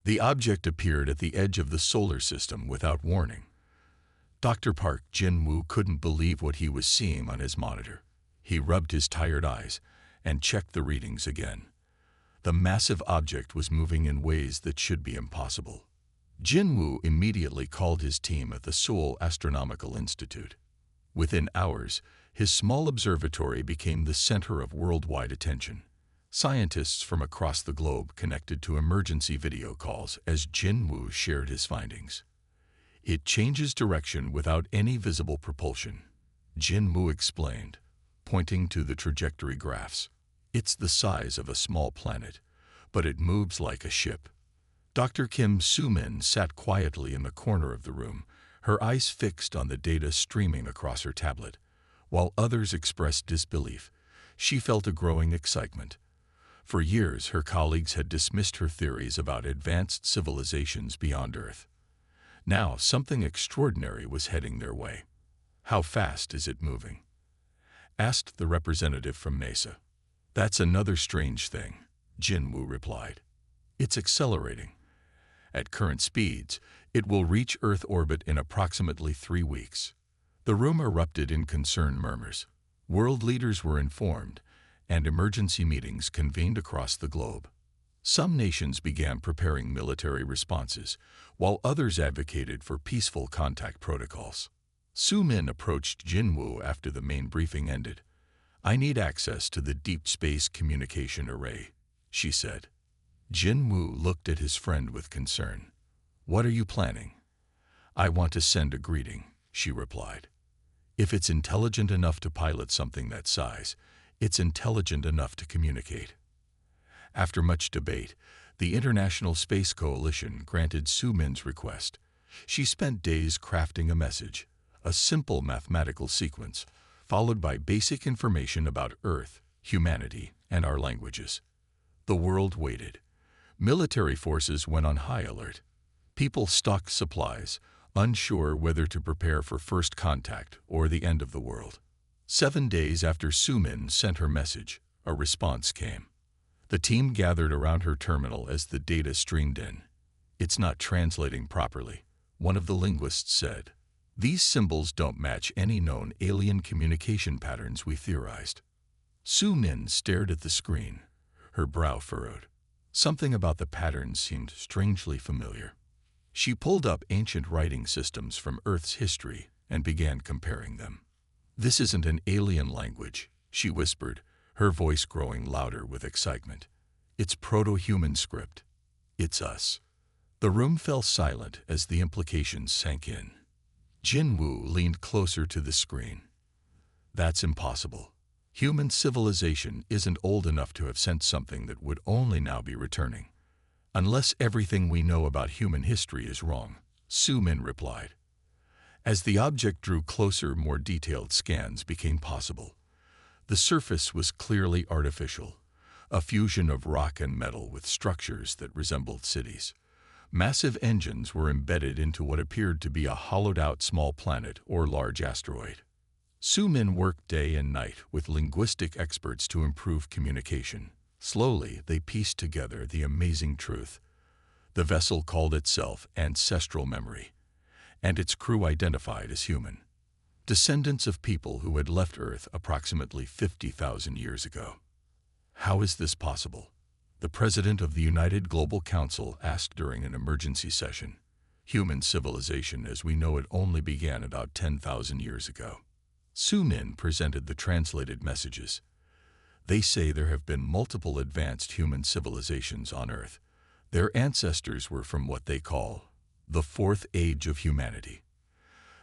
The object appeared at the edge of the solar system without warning. Dr. Park Jin-woo couldn't believe what he was seeing on his monitor. He rubbed his tired eyes and checked the readings again. The massive object was moving in ways that should be impossible. Jin-woo immediately called his team at the Seoul Astronomical Institute. Within hours, his small observatory became the center of worldwide attention. Scientists from across the globe connected to emergency video calls as Jin-woo shared his findings. It changes direction without any visible propulsion, Jin-woo explained, pointing to the trajectory graphs. It's the size of a small planet, but it moves like a ship. Dr. Kim Soo-min sat quietly in the corner of the room, her eyes fixed on the data streaming across her tablet. While others expressed disbelief, she felt a growing excitement. For years, her colleagues had dismissed her theories about advanced civilizations beyond Earth. Now, something extraordinary was heading their way. "How fast is it moving?" asked the representative from NASA. "That's another strange thing," Jin-woo replied. "It's accelerating. At current speeds, it will reach Earth orbit in approximately 3 weeks. The room erupted in concerned murmurs. World leaders were informed, and emergency meetings convened across the globe. Some nations began preparing military responses, while others advocated for peaceful contact protocols. Soo-min approached Jin-woo after the main briefing ended. "I need access to the Deep Space Communication Array," she said. Jin-woo looked at his friend with concern. "What are you planning?" "I want to send a greeting," she replied. "If it's intelligent enough to pilot something that size, it's intelligent enough to communicate." After much debate, the International Space Coalition granted Soo-min's request. She spent days crafting a message, a simple mathematical sequence, followed by basic information about Earth, humanity, and our languages. The world waited. Military forces went on high alert. People stocked supplies, unsure whether to prepare for first contact or the end of the world. 7 days after Soo-min sent her message, a response came. The team gathered around her terminal as the data streamed in. "It's not translating properly," one of the linguists said. "These symbols don't match any known alien communication patterns we theorized." Soo-min stared at the screen, her brow furrowed. Something about the patterns seemed strangely familiar. She pulled up ancient writing systems from Earth's history and began comparing them. "This isn't an alien language," she whispered, her voice growing louder with excitement. "It's proto-human script. It's us." The room fell silent as the implications sank in. Jin-woo leaned closer to the screen. "That's impossible. Human civilization isn't old enough to have sent something that would only now be returning. Unless everything we know about human history is wrong," Soo-min replied. As the object drew closer, more detailed scans became possible. The surface was clearly artificial, a fusion of rock and metal with structures that resembled cities. Massive engines were embedded into what appeared to be a hollowed-out small planet or large asteroid. Soo-min worked day and night with linguistic experts to improve communication. Slowly, they pieced together the amazing truth. The vessel called itself Ancestral Memory, and its crew identified as human, descendants of people who had left Earth approximately 50,000 years ago. "How is this possible?" the president of the United Global Council asked during an emergency session. "Human civilization as we know it only began about 10,000 years ago." Soo-min presented the translated messages. "They say there have been multiple advanced human civilizations on Earth. Their ancestors were from what they call the fourth age of humanity.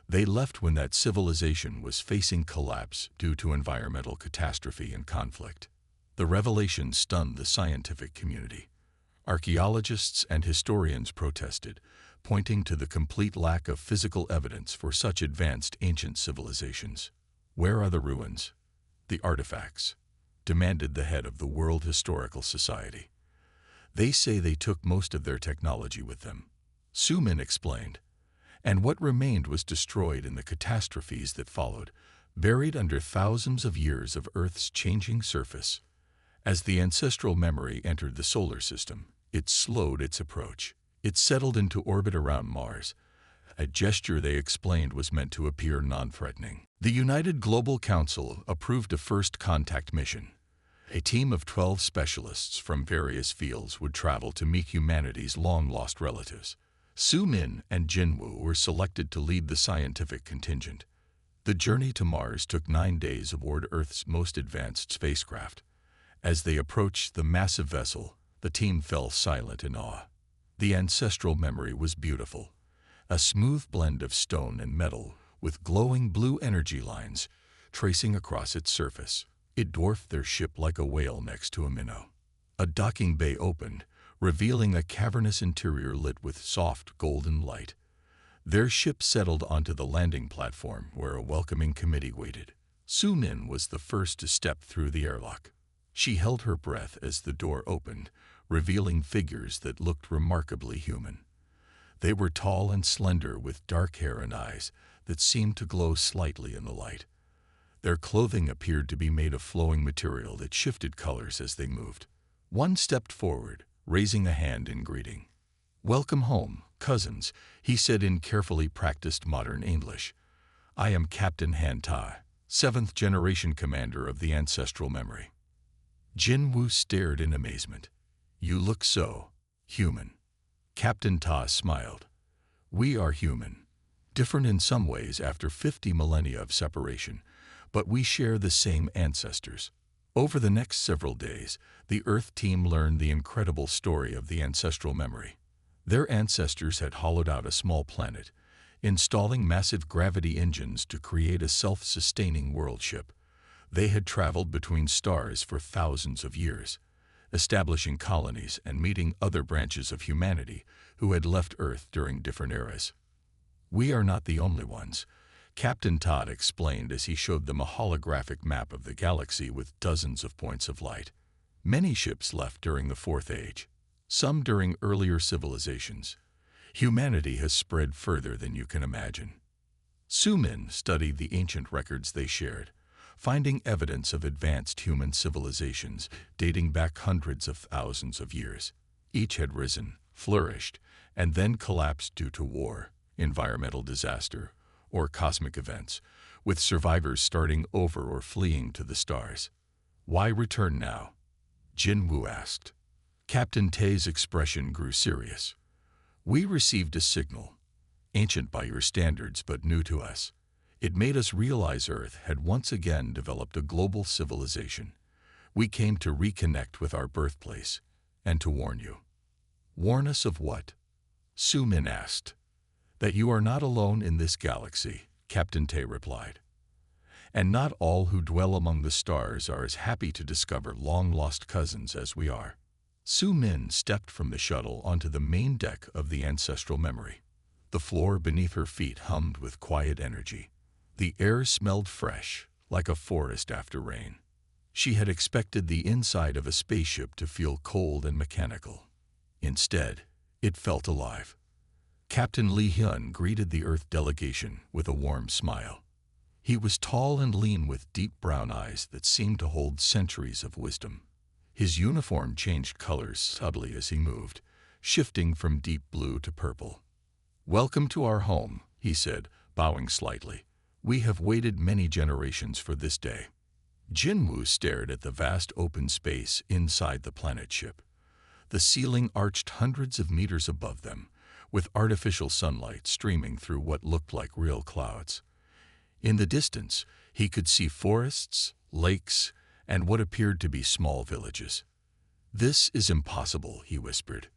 They left when that civilization was facing collapse due to environmental catastrophe and conflict." The revelation stunned the scientific community. Archaeologists and historians protested, pointing to the complete lack of physical evidence for such advanced ancient civilizations. "Where are the ruins? The artifacts?" demanded the head of the World Historical Society. "They say they took most of their technology with them," Soo-min explained. "And what remained was destroyed in the catastrophes that followed, buried under thousands of years of Earth's changing surface. As the ancestral memory entered the solar system, it slowed its approach. It settled into orbit around Mars, a gesture they explained was meant to appear non-threatening. The United Global Council approved a first contact mission. A team of 12 specialists from various fields would travel to meet humanity's long-lost relatives. Su Min and Jin Woo were selected to lead the scientific contingent. The journey to Mars took 9 days aboard Earth's most advanced spacecraft. As they approached the massive vessel, the team fell silent in awe. The ancestral memory was beautiful. A smooth blend of stone and metal with glowing blue energy lines tracing across its surface. It dwarfed their ship like a whale next to a minnow. A docking bay opened, revealing a cavernous interior lit with soft golden light. Their ship settled onto the landing platform where a welcoming committee waited. Su Min was the first to step through the airlock. She held her breath as the door opened, revealing figures that looked remarkably human. They were tall and slender with dark hair and eyes that seemed to glow slightly in the light. Their clothing appeared to be made of flowing material that shifted colors as they moved. One stepped forward, raising a hand in greeting. "Welcome home, cousins," he said in carefully practiced modern English. "I am Captain Han Ta, 7th generation commander of the ancestral memory." Jin Woo stared in amazement. "You look so human." Captain Ta smiled. "We are human, different in some ways after 50 millennia of separation, but we share the same ancestors." Over the next several days, the Earth team learned the incredible story of the ancestral memory. Their ancestors had hollowed out a small planet, installing massive gravity engines to create a self-sustaining world ship. They had traveled between stars for thousands of years, establishing colonies and meeting other branches of humanity who had left Earth during different eras. "We are not the only ones," Captain Todd explained as he showed them a holographic map of the galaxy with dozens of points of light. Many ships left during the Fourth Age, some during earlier civilizations. Humanity has spread further than you can imagine. Su Min studied the ancient records they shared, finding evidence of advanced human civilizations dating back hundreds of thousands of years. Each had risen, flourished, and then collapsed due to war, environmental disaster, or cosmic events, with survivors starting over or fleeing to the stars. "Why return now?" Jin Woo asked. Captain Tae's expression grew serious. "We received a signal, ancient by your standards but new to us. It made us realize Earth had once again developed a global civilization. We came to reconnect with our birthplace and to warn you." "Warn us of what?" Su Min asked. "That you are not alone in this galaxy," Captain Tae replied. "And not all who dwell among the stars are as happy to discover long-lost cousins as we are." Su Min stepped from the shuttle onto the main deck of the ancestral memory. The floor beneath her feet hummed with quiet energy. The air smelled fresh, like a forest after rain. She had expected the inside of a spaceship to feel cold and mechanical. Instead, it felt alive. Captain Lee Hyun greeted the Earth delegation with a warm smile. He was tall and lean with deep brown eyes that seemed to hold centuries of wisdom. His uniform changed colors subtly as he moved, shifting from deep blue to purple. "Welcome to our home," he said, bowing slightly. "We have waited many generations for this day." Jin Woo stared at the vast open space inside the planet ship. The ceiling arched hundreds of meters above them, with artificial sunlight streaming through what looked like real clouds. In the distance, he could see forests, lakes, and what appeared to be small villages. "This is impossible," he whispered.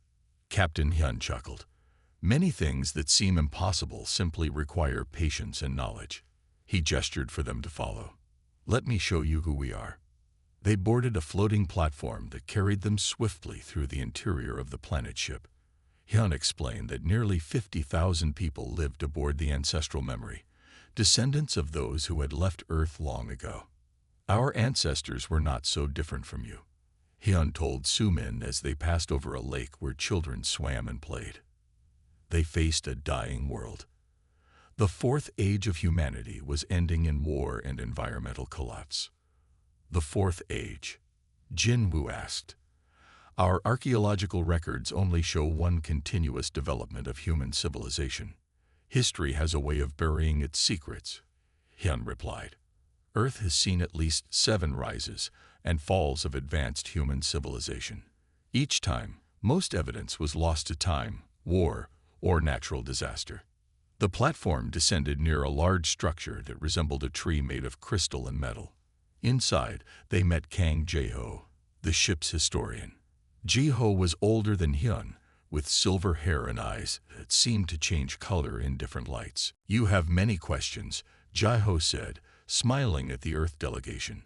Captain Hyun chuckled. "Many things that seem impossible simply require patience and knowledge." He gestured for them to follow. "Let me show you who we are." They boarded a floating platform that carried them swiftly through the interior of the planet ship. Hyun explained that nearly 50,000 people lived aboard the ancestral memory, descendants of those who had left Earth long ago. "Our ancestors were not so different from you," Hyun told Su Min as they passed over a lake where children swam and played. They faced a dying world. The Fourth Age of humanity was ending in war and environmental collapse. "The Fourth Age?" Jin Woo asked. Our archaeological records only show one continuous development of human civilization. History has a way of burying its secrets, Hyun replied. Earth has seen at least 7 rises and falls of advanced human civilization. Each time, most evidence was lost to time, war, or natural disaster. The platform descended near a large structure that resembled a tree made of crystal and metal. Inside, they met Kang Jae-ho, the ship's historian. Jae-ho was older than Hyun, with silver hair and eyes that seemed to change color in different lights. You have many questions, Jae-ho said, smiling at the Earth delegation.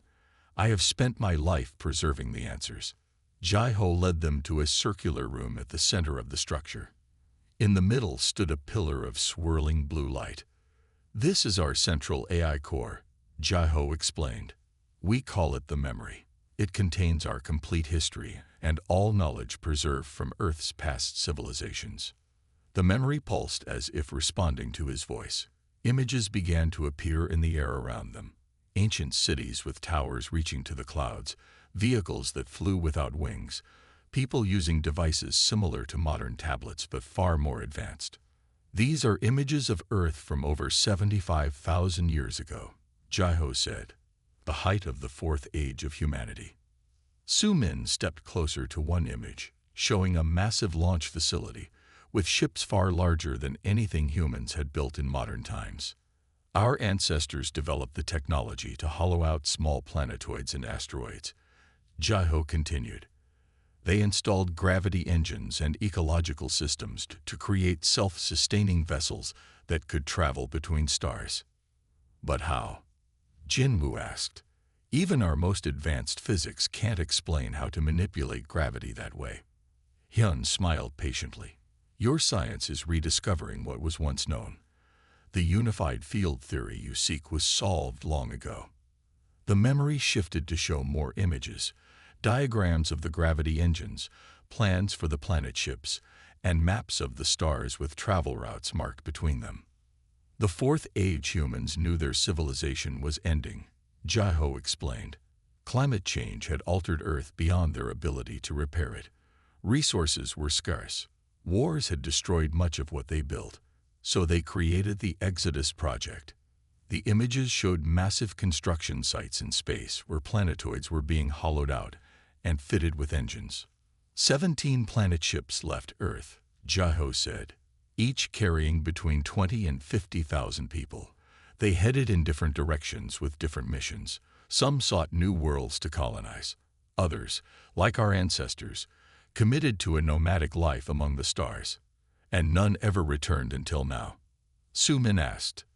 I have spent my life preserving the answers. Jae-ho led them to a circular room at the center of the structure. In the middle stood a pillar of swirling blue light. This is our central AI core, Jae-ho explained. We call it the memory. It contains our complete history and all knowledge preserved from Earth's past civilizations. The memory pulsed as if responding to his voice. Images began to appear in the air around them. Ancient cities with towers reaching to the clouds, vehicles that flew without wings, people using devices similar to modern tablets but far more advanced. These are images of Earth from over 75,000 years ago, Jae-ho said, the height of the 4th age of humanity. Su-min stepped closer to one image, showing a massive launch facility, with ships far larger than anything humans had built in modern times. Our ancestors developed the technology to hollow out small planetoids and asteroids, Jae-ho continued. They installed gravity engines and ecological systems to create self-sustaining vessels that could travel between stars. But how? Jin-woo asked. Even our most advanced physics can't explain how to manipulate gravity that way. Hyun smiled patiently. Your science is rediscovering what was once known. The unified field theory you seek was solved long ago. The memory shifted to show more images, diagrams of the gravity engines, plans for the planet ships, and maps of the stars with travel routes marked between them. The 4th age humans knew their civilization was ending, Jae-ho explained. Climate change had altered Earth beyond their ability to repair it. Resources were scarce. Wars had destroyed much of what they built, so they created the Exodus Project. The images showed massive construction sites in space where planetoids were being hollowed out and fitted with engines. 17 planet ships left Earth, Jae-ho said, each carrying between 20 and 50,000 people. They headed in different directions with different missions. Some sought new worlds to colonize. Others, like our ancestors, committed to a nomadic life among the stars. And none ever returned until now. Su-min asked.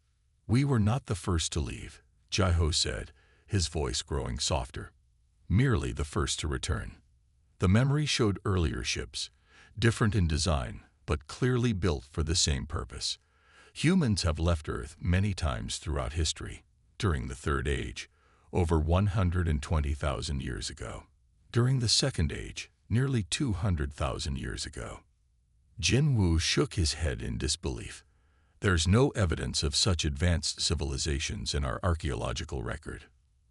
We were not the first to leave, Jae-ho said, his voice growing softer. Merely the first to return. The memory showed earlier ships, different in design, but clearly built for the same purpose. Humans have left Earth many times throughout history, during the 3rd age, over 120,000 years ago. During the 2nd age, nearly 200,000 years ago. Jin-woo shook his head in disbelief. There's no evidence of such advanced civilizations in our archaeological record.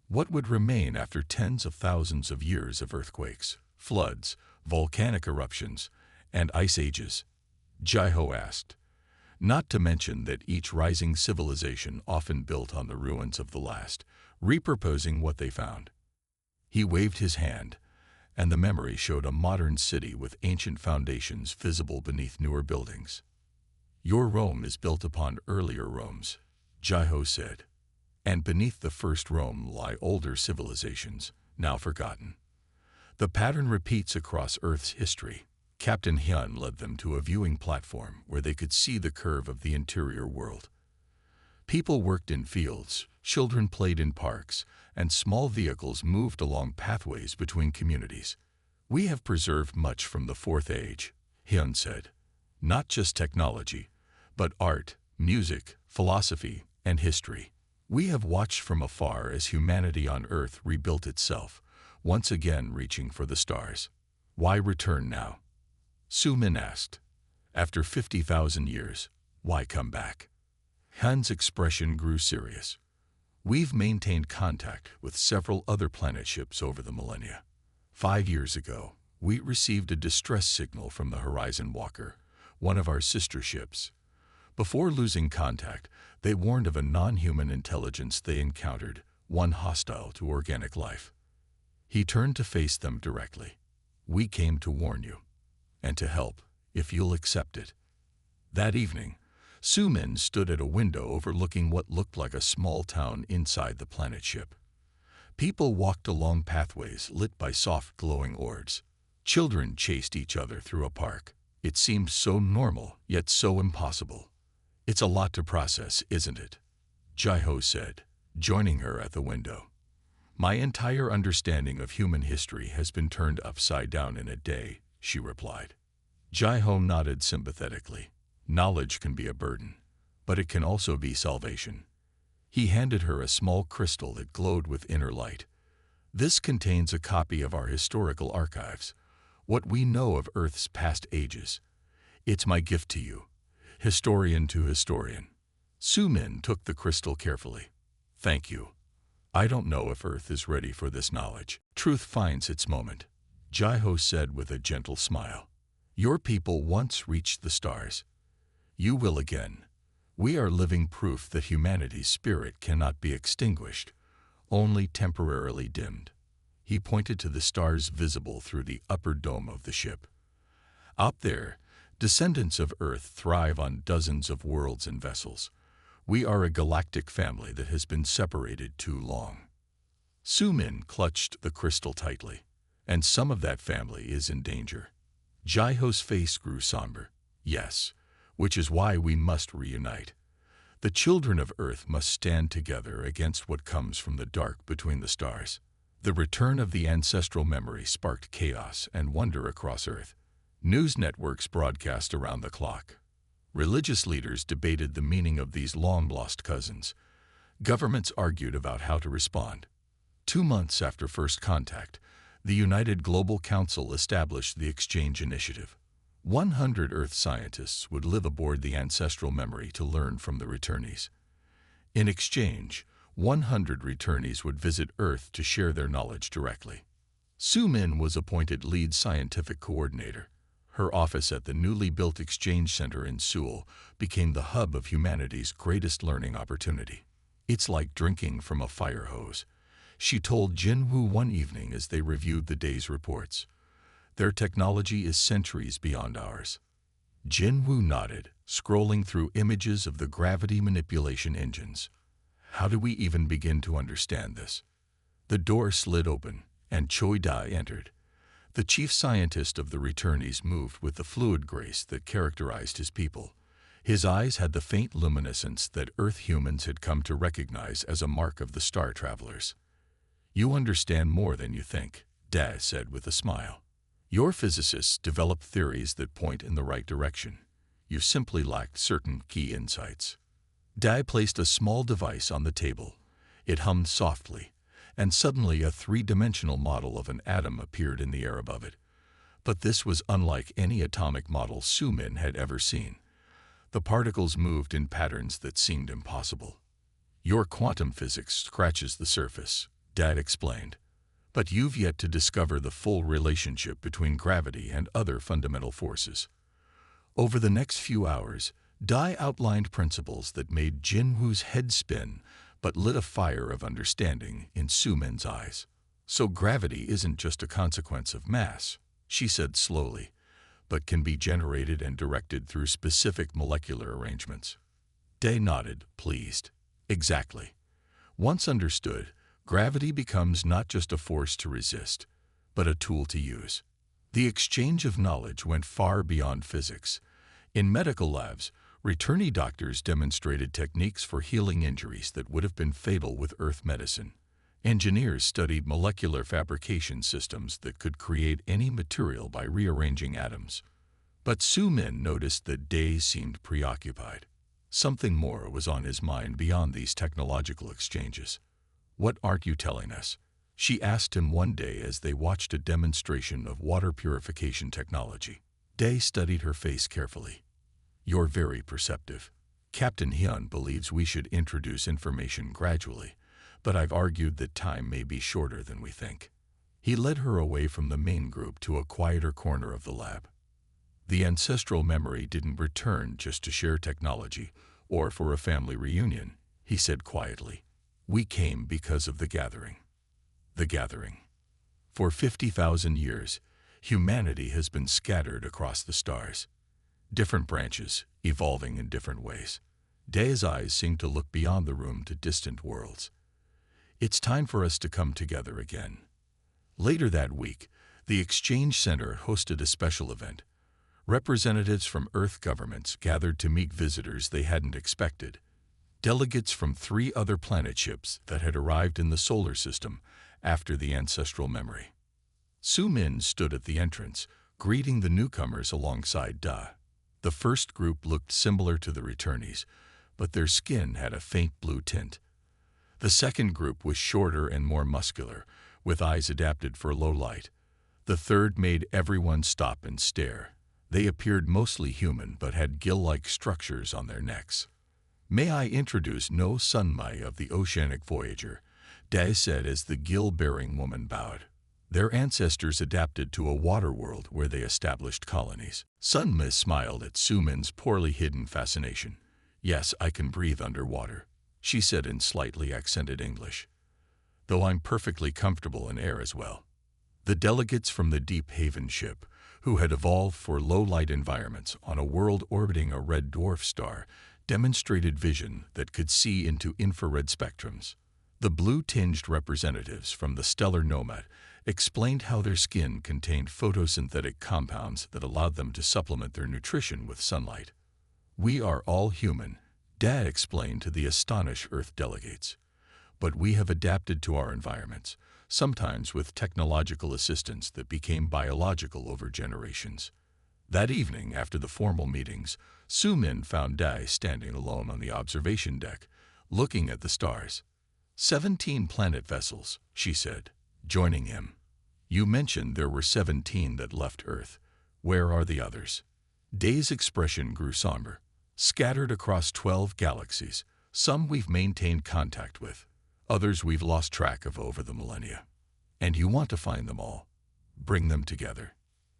What would remain after tens of thousands of years of earthquakes, floods, volcanic eruptions, and ice ages? Jae-ho asked. Not to mention that each rising civilization often built on the ruins of the last, repurposing what they found. He waved his hand, and the memory showed a modern city with ancient foundations visible beneath newer buildings. Your Rome is built upon earlier Romes, Jae-ho said, and beneath the first Rome lie older civilizations, now forgotten. The pattern repeats across Earth's history. Captain Hyun led them to a viewing platform where they could see the curve of the interior world. People worked in fields, children played in parks, and small vehicles moved along pathways between communities. We have preserved much from the 4th age, Hyun said. Not just technology, but art, music, philosophy, and history. We have watched from afar as humanity on Earth rebuilt itself, once again reaching for the stars. Why return now? Su-min asked. After 50,000 years, why come back? Hyun's expression grew serious. We've maintained contact with several other planet ships over the millennia. 5 years ago, We received a distress signal from the Horizon Walker, one of our sister ships. Before losing contact, they warned of a non-human intelligence they encountered, one hostile to organic life. He turned to face them directly. We came to warn you, and to help, if you'll accept it. That evening, Su-min stood at a window overlooking what looked like a small town inside the planet ship. People walked along pathways lit by soft glowing orbs. Children chased each other through a park. It seemed so normal, yet so impossible. It's a lot to process, isn't it? Jai-ho said, joining her at the window. My entire understanding of human history has been turned upside down in a day, she replied. Jai-ho nodded sympathetically. Knowledge can be a burden, but it can also be salvation. He handed her a small crystal that glowed with inner light. This contains a copy of our historical archives, what we know of Earth's past ages. It's my gift to you, historian to historian. Su-min took the crystal carefully. Thank you. I don't know if Earth is ready for this knowledge. Truth finds its moment, Jai-ho said with a gentle smile. Your people once reached the stars. You will again. We are living proof that humanity's spirit cannot be extinguished, only temporarily dimmed. He pointed to the stars visible through the upper dome of the ship. Up there, descendants of Earth thrive on dozens of worlds and vessels. We are a galactic family that has been separated too long. Su-min clutched the crystal tightly, and some of that family is in danger. Jai-ho's face grew somber. Yes, which is why we must reunite. The children of Earth must stand together against what comes from the dark between the stars. The return of the ancestral memory sparked chaos and wonder across Earth. News networks broadcast around the clock. Religious leaders debated the meaning of these long-lost cousins. Governments argued about how to respond. 2 months after first contact, the United Global Council established the Exchange Initiative. 100 Earth scientists would live aboard the ancestral memory to learn from the returnees. In exchange, 100 returnees would visit Earth to share their knowledge directly. Su-min was appointed lead scientific coordinator. Her office at the newly built Exchange Center in Seoul became the hub of humanity's greatest learning opportunity. It's like drinking from a fire hose, she told Jin-woo one evening as they reviewed the day's reports. Their technology is centuries beyond ours. Jin-woo nodded, scrolling through images of the gravity manipulation engines. How do we even begin to understand this? The door slid open, and Choi Dai entered. The chief scientist of the returnees moved with the fluid grace that characterized his people. His eyes had the faint luminescence that Earth humans had come to recognize as a mark of the star travelers. You understand more than you think, Dai said with a smile. Your physicists developed theories that point in the right direction. You simply lacked certain key insights. Dai placed a small device on the table. It hummed softly, and suddenly a three-dimensional model of an atom appeared in the air above it. But this was unlike any atomic model Su-min had ever seen. The particles moved in patterns that seemed impossible. Your quantum physics scratches the surface, Dai explained. But you've yet to discover the full relationship between gravity and other fundamental forces. Over the next few hours, Dai outlined principles that made Jin-woo's head spin, but lit a fire of understanding in Su-min's eyes. So gravity isn't just a consequence of mass, she said slowly, but can be generated and directed through specific molecular arrangements. Dai nodded, pleased. Exactly. Once understood, gravity becomes not just a force to resist, but a tool to use. The exchange of knowledge went far beyond physics. In medical labs, returnee doctors demonstrated techniques for healing injuries that would have been fatal with Earth medicine. Engineers studied molecular fabrication systems that could create any material by rearranging atoms. But Su-min noticed that Dai seemed preoccupied. Something more was on his mind beyond these technological exchanges. What aren't you telling us? She asked him one day as they watched a demonstration of water purification technology. Dai studied her face carefully. You're very perceptive. Captain Hyun believes we should introduce information gradually, but I've argued that time may be shorter than we think. He led her away from the main group to a quieter corner of the lab. The ancestral memory didn't return just to share technology or for a family reunion, he said quietly. We came because of the gathering. The gathering. For 50,000 years, humanity has been scattered across the stars. Different branches, evolving in different ways. Dae's eyes seemed to look beyond the room to distant worlds. It's time for us to come together again. Later that week, the Exchange Center hosted a special event. Representatives from Earth governments gathered to meet visitors they hadn't expected. Delegates from 3 other planet ships that had arrived in the solar system after the ancestral memory. Su-min stood at the entrance, greeting the newcomers alongside Da. The first group looked similar to the returnees, but their skin had a faint blue tint. The second group was shorter and more muscular, with eyes adapted for low light. The third made everyone stop and stare. They appeared mostly human but had gill-like structures on their necks. May I introduce No Sunmai of the Oceanic Voyager, Dae said as the gill-bearing woman bowed. Their ancestors adapted to a water world where they established colonies. Sunma smiled at Su-min's poorly hidden fascination. Yes, I can breathe underwater, she said in slightly accented English. Though I'm perfectly comfortable in air as well. The delegates from the Deep Haven ship, who had evolved for low-light environments on a world orbiting a red dwarf star, demonstrated vision that could see into infrared spectrums. The blue-tinged representatives from the stellar nomad explained how their skin contained photosynthetic compounds that allowed them to supplement their nutrition with sunlight. We are all human, Dae explained to the astonished Earth delegates. But we have adapted to our environments, sometimes with technological assistance that became biological over generations. That evening, after the formal meetings, Su-min found Dae standing alone on the observation deck, looking at the stars. 17 planet vessels, she said, joining him. You mentioned there were 17 that left Earth. Where are the others? Dae's expression grew somber. Scattered across 12 galaxies, some we've maintained contact with, others we've lost track of over the millennia. And you want to find them all. Bring them together.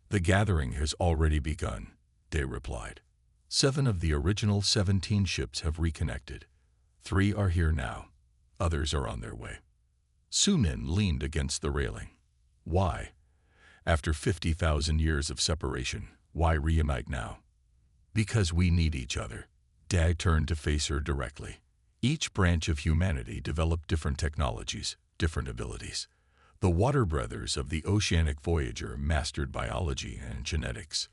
The gathering has already begun, Dae replied. 7 of the original 17 ships have reconnected. 3 are here now. Others are on their way. Su-min leaned against the railing. Why? After 50,000 years of separation, why reunite now? Because we need each other. Dae turned to face her directly. Each branch of humanity developed different technologies, different abilities. The Water Brothers of the Oceanic Voyager mastered biology and genetics.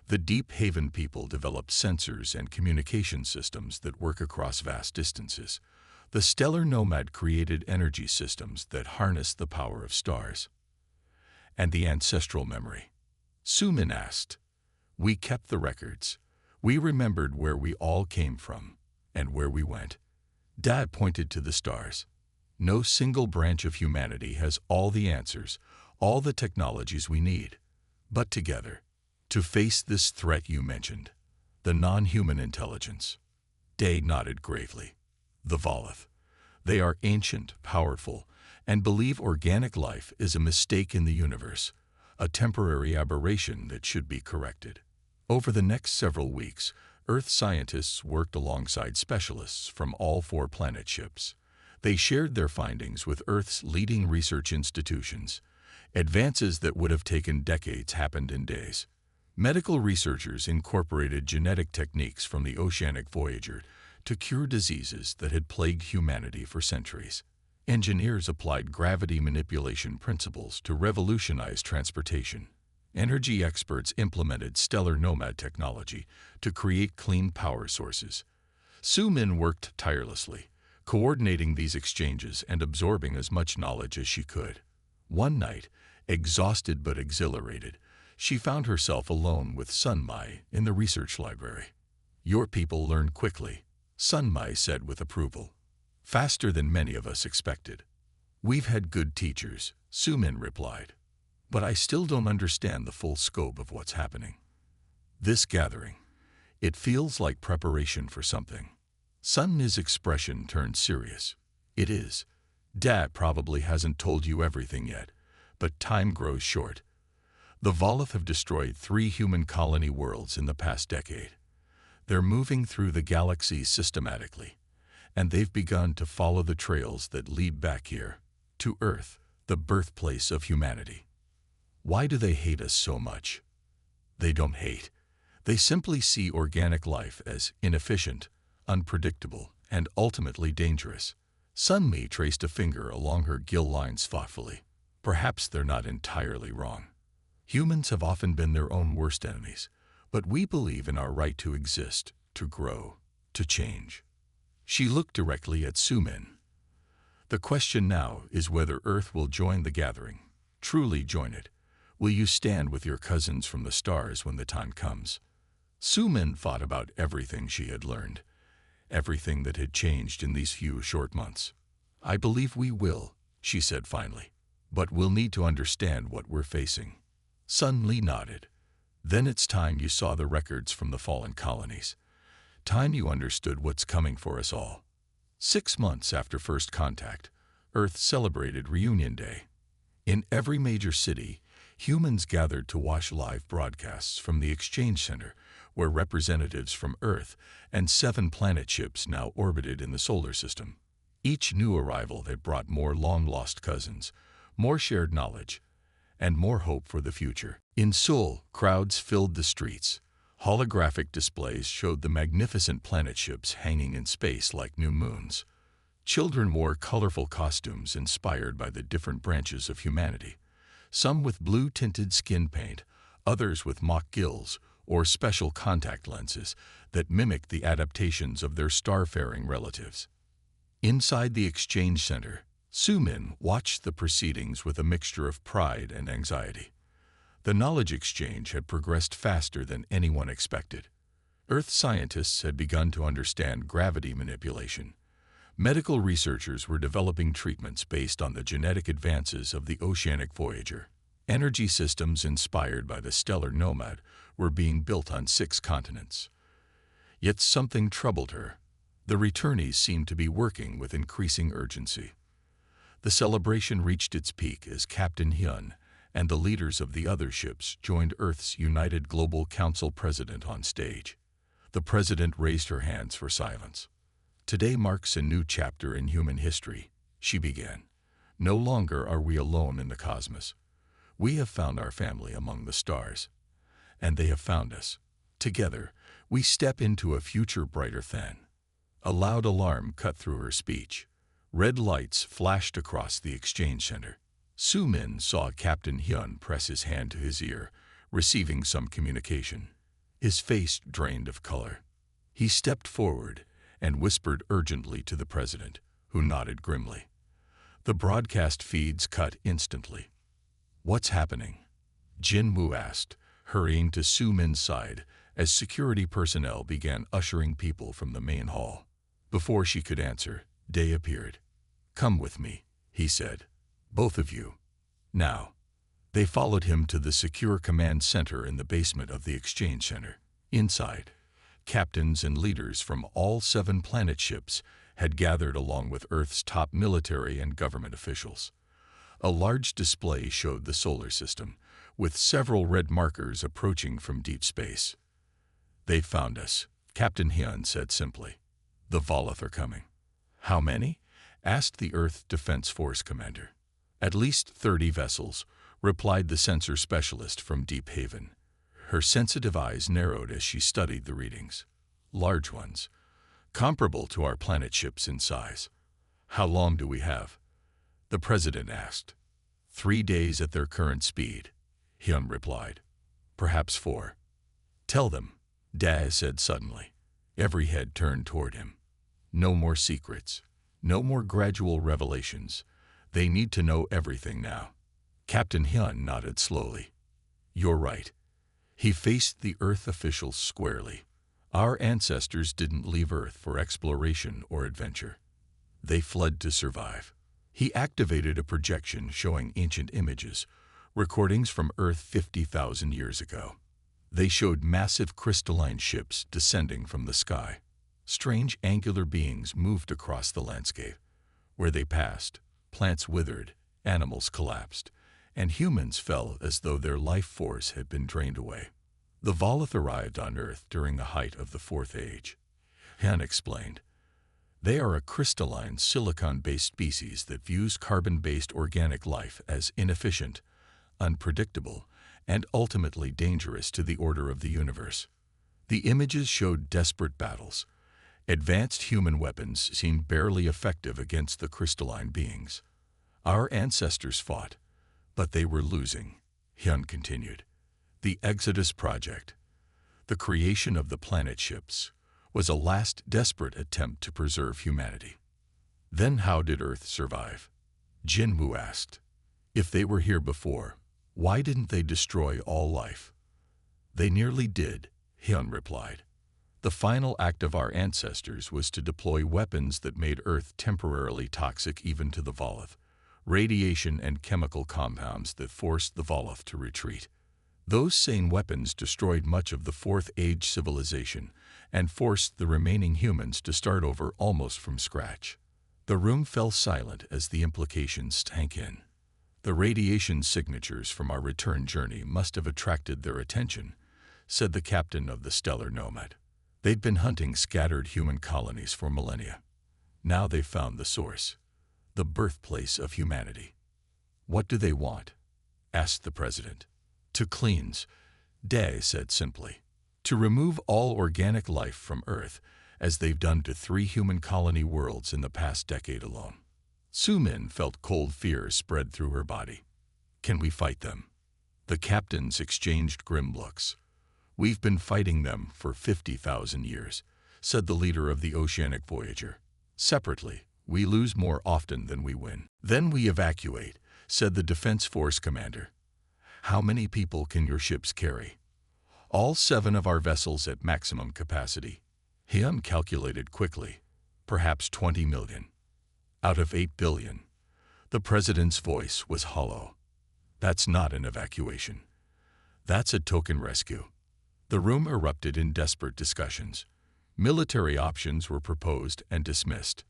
The Deep Haven people developed sensors and communication systems that work across vast distances. The Stellar Nomad created energy systems that harness the power of stars. And the ancestral memory? Su-min asked. We kept the records. We remembered where we all came from and where we went. Dae pointed to the stars. No single branch of humanity has all the answers, all the technologies we need. But together, to face this threat you mentioned, the non-human intelligence. Dae nodded gravely. The Volith. They are ancient, powerful, and believe organic life is a mistake in the universe, a temporary aberration that should be corrected. Over the next several weeks, Earth scientists worked alongside specialists from all 4 planet ships. They shared their findings with Earth's leading research institutions. Advances that would have taken decades happened in days. Medical researchers incorporated genetic techniques from the Oceanic Voyager to cure diseases that had plagued humanity for centuries. Engineers applied gravity manipulation principles to revolutionize transportation. Energy experts implemented stellar nomad technology to create clean power sources. Su-min worked tirelessly, coordinating these exchanges and absorbing as much knowledge as she could. One night, exhausted but exhilarated, she found herself alone with Sunmai in the research library. Your people learn quickly, Sunmai said with approval. Faster than many of us expected. We've had good teachers, Su-min replied. But I still don't understand the full scope of what's happening. This gathering, it feels like preparation for something. Sun's expression turned serious. It is. Dad probably hasn't told you everything yet, But time grows short. The Volith have destroyed 3 human colony worlds in the past decade. They're moving through the galaxy systematically, and they've begun to follow the trails that lead back here, to Earth, the birthplace of humanity. Why do they hate us so much? They don't hate. They simply see organic life as inefficient, unpredictable, and ultimately dangerous. Sunmi traced a finger along her gill lines thoughtfully. Perhaps they're not entirely wrong. Humans have often been their own worst enemies, but we believe in our right to exist, to grow, to change. She looked directly at Sumin. The question now is whether Earth will join the gathering, truly join it. Will you stand with your cousins from the stars when the time comes? Sumin thought about everything she had learned, everything that had changed in these few short months. I believe we will, she said finally, but we'll need to understand what we're facing. Sun Li nodded. Then it's time you saw the records from the fallen colonies. Time you understood what's coming for us all. 6 months after first contact, Earth celebrated Reunion Day. In every major city, humans gathered to watch live broadcasts from the Exchange Center, where representatives from Earth and 7 planet ships now orbited in the solar system. Each new arrival had brought more long-lost cousins, more shared knowledge, and more hope for the future. In Seoul, crowds filled the streets. Holographic displays showed the magnificent planet ships hanging in space like new moons. Children wore colorful costumes inspired by the different branches of humanity, some with blue-tinted skin paint, others with mock gills or special contact lenses that mimicked the adaptations of their starfaring relatives. Inside the Exchange Center, Sumin watched the proceedings with a mixture of pride and anxiety. The knowledge exchange had progressed faster than anyone expected. Earth scientists had begun to understand gravity manipulation. Medical researchers were developing treatments based on the genetic advances of the oceanic Voyager. Energy systems inspired by the stellar Nomad were being built on 6 continents. Yet something troubled her. The returnees seemed to be working with increasing urgency. The celebration reached its peak as Captain Hyun and the leaders of the other ships joined Earth's United Global Council president on stage. The president raised her hands for silence. Today marks a new chapter in human history, she began. No longer are we alone in the cosmos. We have found our family among the stars, and they have found us. Together, we step into a future brighter than. A loud alarm cut through her speech. Red lights flashed across the Exchange Center. Sumin saw Captain Hyun press his hand to his ear, receiving some communication. His face drained of color. He stepped forward and whispered urgently to the president, who nodded grimly. The broadcast feeds cut instantly. What's happening? Jin Woo asked, hurrying to Sumin's side as security personnel began ushering people from the main hall. Before she could answer, Day appeared. Come with me, he said. Both of you. Now. They followed him to the secure command center in the basement of the Exchange Center. Inside, captains and leaders from all 7 planet ships had gathered along with Earth's top military and government officials. A large display showed the solar system, with several red markers approaching from deep space. They've found us, Captain Hyun said simply. The Volith are coming. How many? Asked the Earth Defense Force commander. At least 30 vessels, replied the sensor specialist from Deep Haven. Her sensitive eyes narrowed as she studied the readings. Large ones, comparable to our planet ships in size. How long do we have? The president asked. 3 days at their current speed, Hyun replied. Perhaps 4. Tell them, Daz said suddenly. Every head turned toward him. No more secrets. No more gradual revelations. They need to know everything now. Captain Hyun nodded slowly. You're right. He faced the Earth officials squarely. Our ancestors didn't leave Earth for exploration or adventure. They fled to survive. He activated a projection showing ancient images, recordings from Earth 50,000 years ago. They showed massive crystalline ships descending from the sky. Strange angular beings moved across the landscape. Where they passed, plants withered, animals collapsed, and humans fell as though their life force had been drained away. The Volith arrived on Earth during the height of the Fourth Age. Han explained. They are a crystalline, silicon-based species that views carbon-based organic life as inefficient, unpredictable, and ultimately dangerous to the order of the universe. The images showed desperate battles. Advanced human weapons seemed barely effective against the crystalline beings. Our ancestors fought, but they were losing, Hyun continued. The Exodus Project, the creation of the planet ships, was a last desperate attempt to preserve humanity. Then how did Earth survive? Jinwoo asked. If they were here before, why didn't they destroy all life? They nearly did, Hyun replied. The final act of our ancestors was to deploy weapons that made Earth temporarily toxic even to the Volith, radiation and chemical compounds that forced the Volith to retreat. Those same weapons destroyed much of the Fourth Age civilization and forced the remaining humans to start over almost from scratch. The room fell silent as the implications sank in. The radiation signatures from our return journey must have attracted their attention, said the captain of the stellar nomad. They'd been hunting scattered human colonies for millennia. Now they've found the source, the birthplace of humanity. What do they want? Asked the president. To cleanse, Dae said simply. To remove all organic life from Earth, as they've done to 3 human colony worlds in the past decade alone. Sumin felt cold fear spread through her body. Can we fight them? The captains exchanged grim looks. We've been fighting them for 50,000 years, said the leader of the Oceanic Voyager. Separately, we lose more often than we win. Then we evacuate, said the Defense Force commander. How many people can your ships carry? All 7 of our vessels at maximum capacity. Hyun calculated quickly. Perhaps 20 million. Out of 8 billion. The president's voice was hollow. That's not an evacuation. That's a token rescue. The room erupted in desperate discussions. Military options were proposed and dismissed.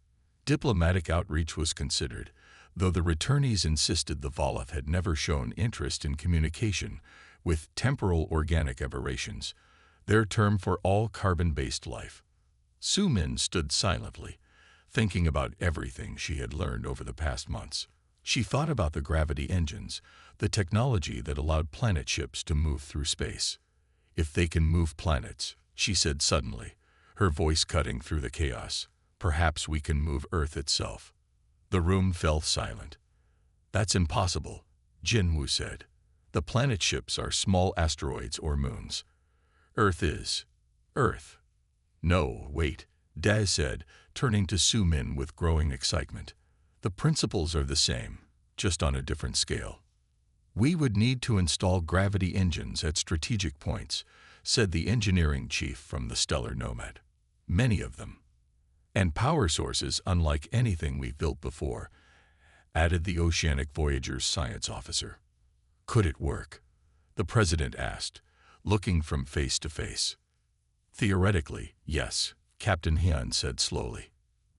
Diplomatic outreach was considered, though the returnees insisted the Volith had never shown interest in communication with temporal organic aberrations, their term for all carbon-based life. Sumin stood silently, thinking about everything she had learned over the past months. She thought about the gravity engines, the technology that allowed planet ships to move through space. If they can move planets, she said suddenly, her voice cutting through the chaos, perhaps we can move Earth itself. The room fell silent. That's impossible, Jinwoo said. The planet ships are small asteroids or moons. Earth is Earth. No, wait, Dae said, turning to Sumin with growing excitement. The principles are the same, just on a different scale. We would need to install gravity engines at strategic points, said the engineering chief from the stellar nomad. Many of them. And power sources unlike anything we've built before, added the Oceanic Voyager's science officer. Could it work? The president asked, looking from face to face. Theoretically, yes, Captain Hyun said slowly.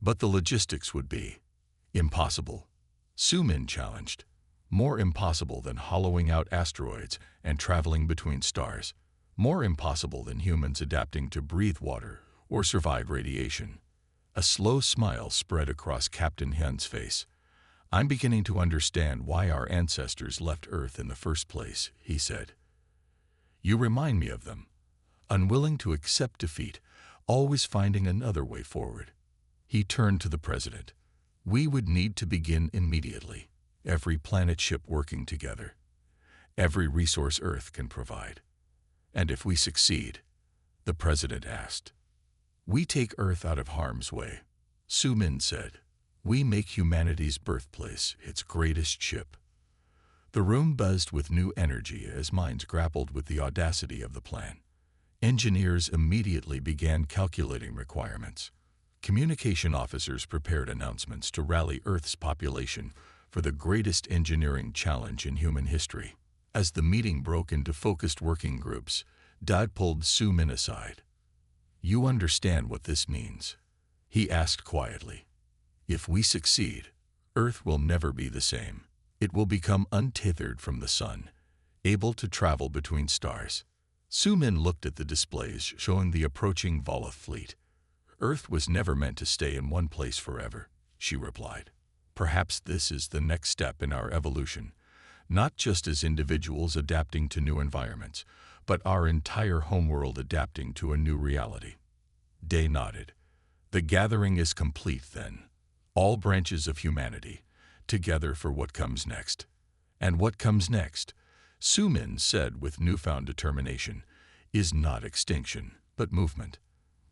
But the logistics would be impossible. Sumin challenged. More impossible than hollowing out asteroids and traveling between stars. More impossible than humans adapting to breathe water or survive radiation. A slow smile spread across Captain Hyun's face. I'm beginning to understand why our ancestors left Earth in the first place, he said. You remind me of them. Unwilling to accept defeat, always finding another way forward. He turned to the president. We would need to begin immediately. Every planet ship working together. Every resource Earth can provide. And if we succeed, the president asked. We take Earth out of harm's way, Sumin said. We make humanity's birthplace its greatest ship. The room buzzed with new energy as minds grappled with the audacity of the plan. Engineers immediately began calculating requirements. Communication officers prepared announcements to rally Earth's population for the greatest engineering challenge in human history. As the meeting broke into focused working groups, Dad pulled Sumin aside. You understand what this means? He asked quietly. If we succeed, Earth will never be the same. It will become untethered from the sun, able to travel between stars. Su-min looked at the displays showing the approaching Volith fleet. Earth was never meant to stay in one place forever, she replied. Perhaps this is the next step in our evolution, not just as individuals adapting to new environments, but our entire homeworld adapting to a new reality. Day nodded. The gathering is complete then. All branches of humanity, together for what comes next. And what comes next, Su-min said with newfound determination, is not extinction, but movement.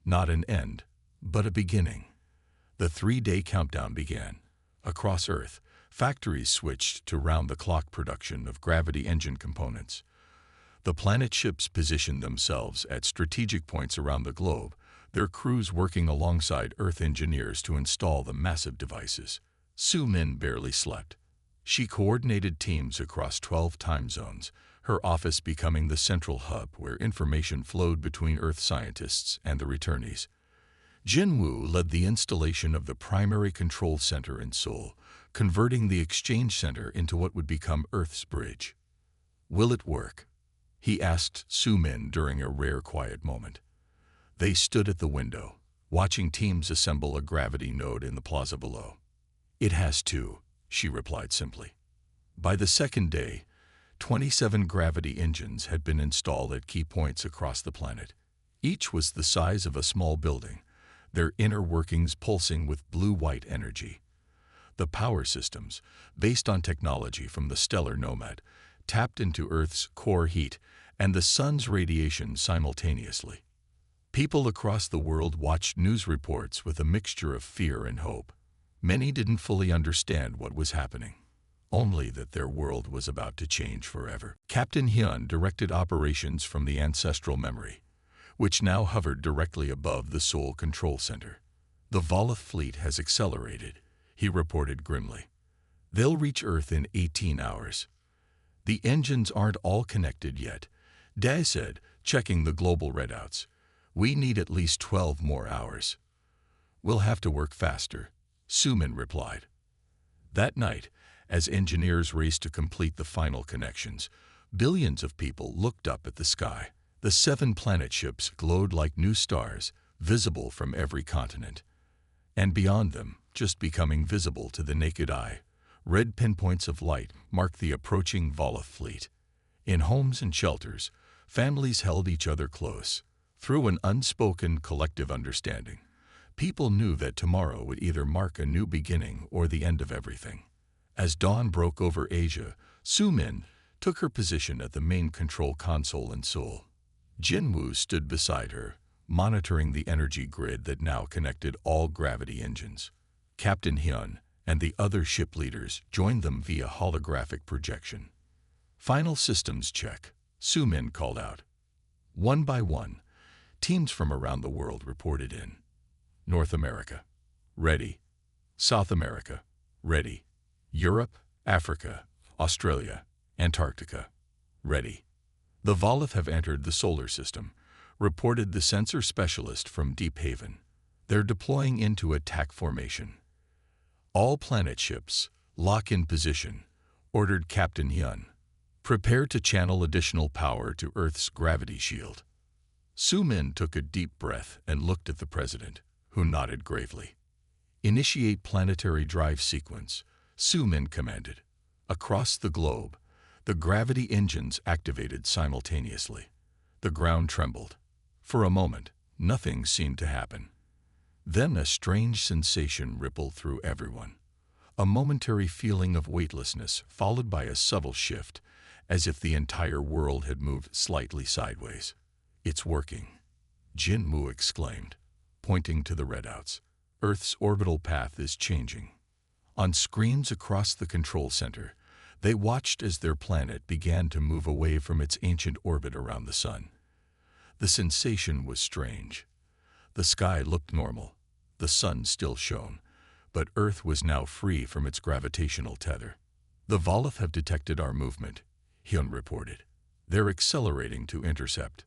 Not an end, but a beginning. The 3-day countdown began. Across Earth, factories switched to round-the-clock production of gravity engine components. The planet ships positioned themselves at strategic points around the globe, their crews working alongside Earth engineers to install the massive devices. Su-min barely slept. She coordinated teams across 12 time zones, her office becoming the central hub where information flowed between Earth scientists and the returnees. Jin-woo led the installation of the primary control center in Seoul, converting the exchange center into what would become Earth's bridge. "Will it work?" he asked Su-min during a rare quiet moment. They stood at the window, watching teams assemble a gravity node in the plaza below. "It has to," she replied simply. By the second day, 27 gravity engines had been installed at key points across the planet. Each was the size of a small building, their inner workings pulsing with blue-white energy. The power systems, based on technology from the stellar Nomad, tapped into Earth's core heat and the sun's radiation simultaneously. People across the world watched news reports with a mixture of fear and hope. Many didn't fully understand what was happening, only that their world was about to change forever. Captain Hyun directed operations from the ancestral memory, which now hovered directly above the Seoul Control Center. "The Volith fleet has accelerated," he reported grimly. "They'll reach Earth in 18 hours. The engines aren't all connected yet," Dae said, checking the global readouts. "We need at least 12 more hours." "We'll have to work faster," Su-min replied. That night, as engineers raced to complete the final connections, billions of people looked up at the sky. The 7 planet ships glowed like new stars, visible from every continent. And beyond them, just becoming visible to the naked eye, red pinpoints of light marked the approaching Volith fleet. In homes and shelters, families held each other close. Through an unspoken collective understanding, people knew that tomorrow would either mark a new beginning or the end of everything. As dawn broke over Asia, Su-min took her position at the main control console in Seoul. Jin-woo stood beside her, monitoring the energy grid that now connected all gravity engines. Captain Hyun and the other ship leaders joined them via holographic projection. "Final systems check," Su-min called out. One by one, teams from around the world reported in. North America, ready. South America, ready. Europe, Africa, Australia, Antarctica, ready. "The Volith have entered the solar system," reported the sensor specialist from Deep Haven. "They're deploying into attack formation." "All planet ships, lock in position," ordered Captain Hyun. "Prepare to channel additional power to Earth's gravity shield." Su-min took a deep breath and looked at the president, who nodded gravely. "Initiate planetary drive sequence," Su-min commanded. Across the globe, the gravity engines activated simultaneously. The ground trembled. For a moment, nothing seemed to happen. Then a strange sensation rippled through everyone. A momentary feeling of weightlessness followed by a subtle shift, as if the entire world had moved slightly sideways. "It's working," Jin-woo exclaimed, pointing to the readouts. "Earth's orbital path is changing." On screens across the control center, they watched as their planet began to move away from its ancient orbit around the sun. The sensation was strange. The sky looked normal, the sun still shone, but Earth was now free from its gravitational tether. "The Volith have detected our movement," Hyun reported. "They're accelerating to intercept."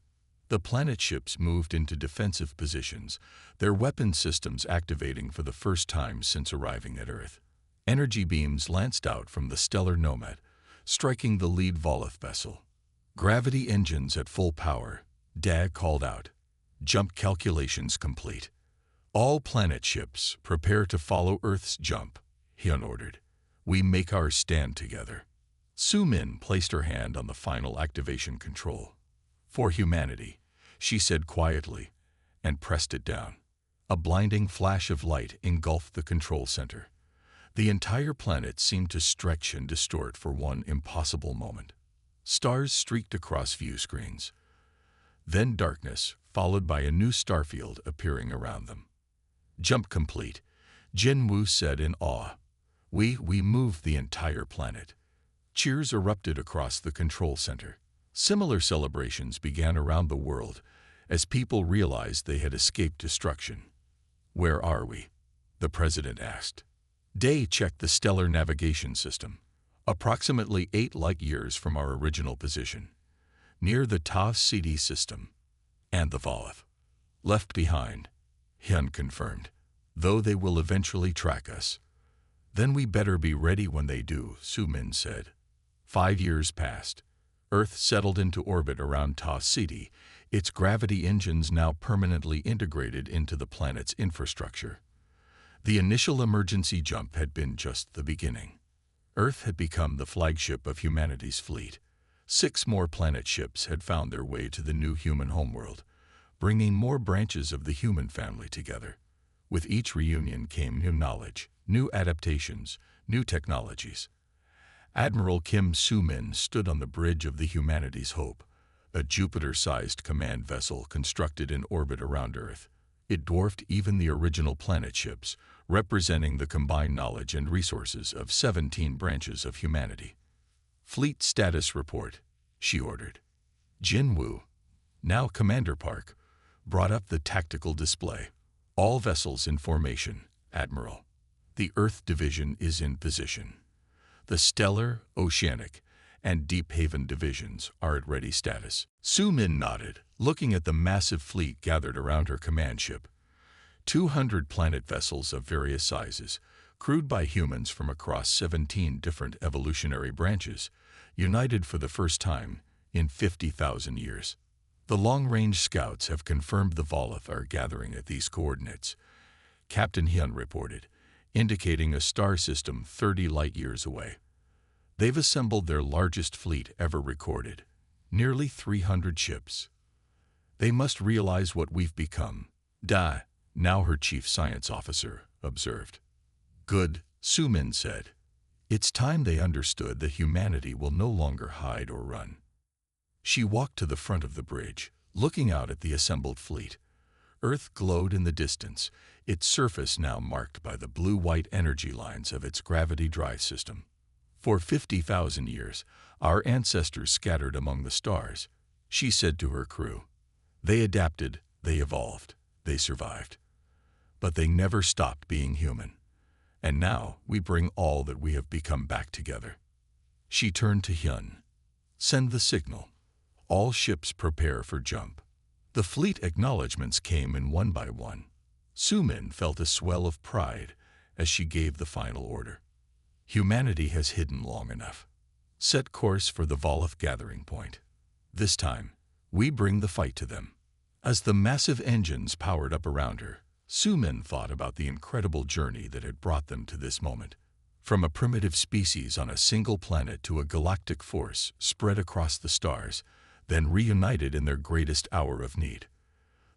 The planet ships moved into defensive positions, their weapon systems activating for the first time since arriving at Earth. Energy beams lanced out from the stellar nomad, striking the lead Volith vessel. Gravity engines at full power, Dag called out. Jump calculations complete. All planet ships prepare to follow Earth's jump, Hyun ordered. We make our stand together. Su-min placed her hand on the final activation control. For humanity, she said quietly, and pressed it down. A blinding flash of light engulfed the control center. The entire planet seemed to stretch and distort for one impossible moment. Stars streaked across view screens. Then darkness, followed by a new starfield appearing around them. Jump complete, Jin-Woo said in awe. We moved the entire planet. Cheers erupted across the control center. Similar celebrations began around the world as people realized they had escaped destruction. Where are we? The president asked. Day checked the stellar navigation system, approximately 8 light-years from our original position, near the Tav CD system, and the Volith. Left behind, Hyun confirmed, though they will eventually track us. Then we better be ready when they do, Su-min said. 5 years passed. Earth settled into orbit around Tav CD, its gravity engines now permanently integrated into the planet's infrastructure. The initial emergency jump had been just the beginning. Earth had become the flagship of humanity's fleet. 6 more planet ships had found their way to the new human homeworld, bringing more branches of the human family together. With each reunion came new knowledge, new adaptations, new technologies. Admiral Kim Su-min stood on the bridge of the Humanity's Hope, a Jupiter-sized command vessel constructed in orbit around Earth. It dwarfed even the original planet ships, representing the combined knowledge and resources of 17 branches of humanity. Fleet status report, she ordered. Jin-Woo, now Commander Park, brought up the tactical display. All vessels in formation, Admiral. The Earth Division is in position. The Stellar, Oceanic, and Deep Haven divisions are at ready status. Su-min nodded, looking at the massive fleet gathered around her command ship. 200 planet vessels of various sizes, crewed by humans from across 17 different evolutionary branches, united for the first time in 50,000 years. The long-range scouts have confirmed the Volith are gathering at these coordinates, Captain Hyun reported, indicating a star system 30 light-years away. They've assembled their largest fleet ever recorded, nearly 300 ships. They must realize what we've become, Da, now her chief science officer, observed. Good, Su-min said. It's time they understood that humanity will no longer hide or run. She walked to the front of the bridge, looking out at the assembled fleet. Earth glowed in the distance, its surface now marked by the blue-white energy lines of its gravity drive system. For 50,000 years, our ancestors scattered among the stars, she said to her crew. They adapted, they evolved, they survived. But they never stopped being human. And now we bring all that we have become back together. She turned to Hyun. Send the signal. All ships prepare for jump. The fleet acknowledgements came in one by one. Su-min felt a swell of pride as she gave the final order. Humanity has hidden long enough. Set course for the Volith gathering point. This time, we bring the fight to them. As the massive engines powered up around her, Su-min thought about the incredible journey that had brought them to this moment. From a primitive species on a single planet to a galactic force spread across the stars, then reunited in their greatest hour of need.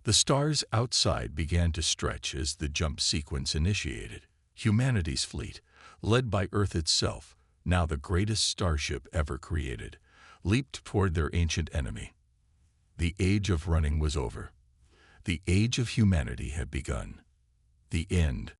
The stars outside began to stretch as the jump sequence initiated. Humanity's fleet, led by Earth itself, now the greatest starship ever created, leaped toward their ancient enemy. The age of running was over. The age of humanity had begun. The end.